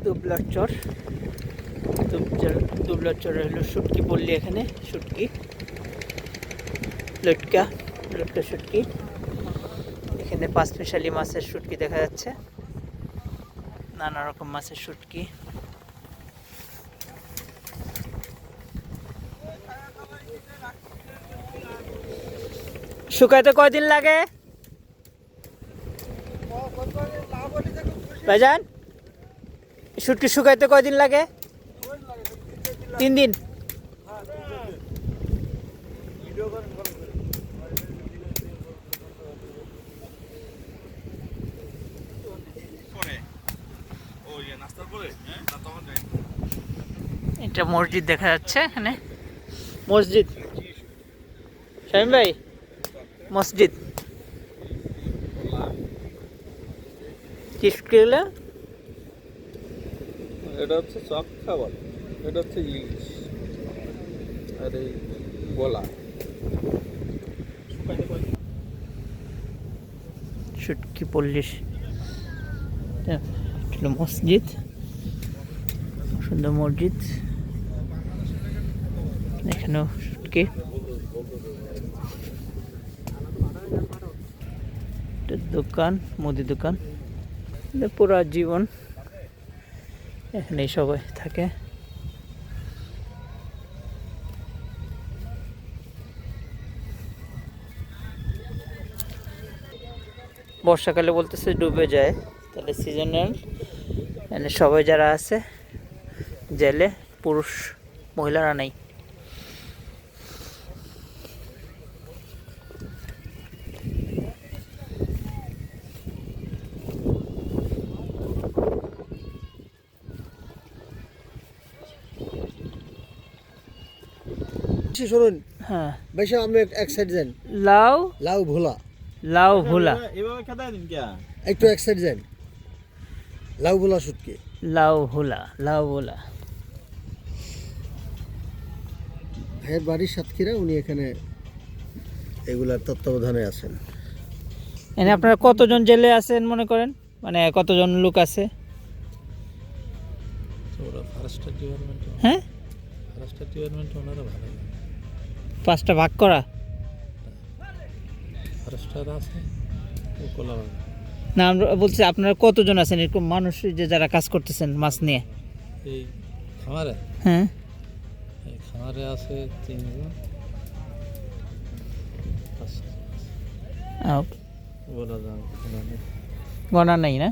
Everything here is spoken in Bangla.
দুবলার চর। দুবলার চর হলো শুটকি পল্লী, এখানে শুটকি, লটকা শুটকি। এখানে পাঁচমিশালি মাছের শুটকি দেখা যাচ্ছে, নানা রকম মাছের শুটকি। শুকাইতে কয়দিন লাগে ভাইজান? শুটকি শুকাইতে কয়দিন লাগে? 3 দিন। এটা মসজিদ দেখা যাচ্ছে এখানে, মসজিদ। শামীম ভাই, মসজিদ কিসকিলা? এটা হচ্ছে চক খাবার, এটা হচ্ছে ইলিশ, আর এই গোলা। শুটকি পল্লিশ মসজিদ, সুন্দর মসজিদ। এখানেও শুটকি, দোকান, মুদি দোকান। পুরা জীবন এখানেই সবাই থাকে। বর্ষাকালে বলতেছে ডুবে যায়, তাহলে সিজনাল মানে সবাই যারা আছে জেলে, পুরুষ মহিলারা নাই। শুনুন, হ্যাঁ, বেশি আপনি এক সাইড যান। লাউ লাউ ভোলা, লাউ ভোলা, এভাবে খেতে দিন কে? একটু এক সাইড যান। লাউ ভোলা শুটকি। লাউ ভোলা, লাউ ভোলা। ভাইয়ের বাড়ির সাতক্ষীরা, উনি এখানে এগুলার তত্ত্বাবধানে আছেন। এখানে আপনারা কতজন জেলে আছেন মনে করেন, মানে কতজন লোক আছে? ওরা ফরেস্টার ডিপার্টমেন্ট, হ্যাঁ, ফরেস্টার ডিপার্টমেন্ট ওনারা ভালো, 5টা ভাগ করা। ফরেস্টার আছে ও কোলা। না, আমরা বলছি আপনারা কতজন আছেন এরকম মানুষ যে যারা কাজ করতেছেন মাছ নিয়ে? এই খামারে, হ্যাঁ, এই খামারে আছে 3 জন। আহ, বলা যায় গণা নাই না?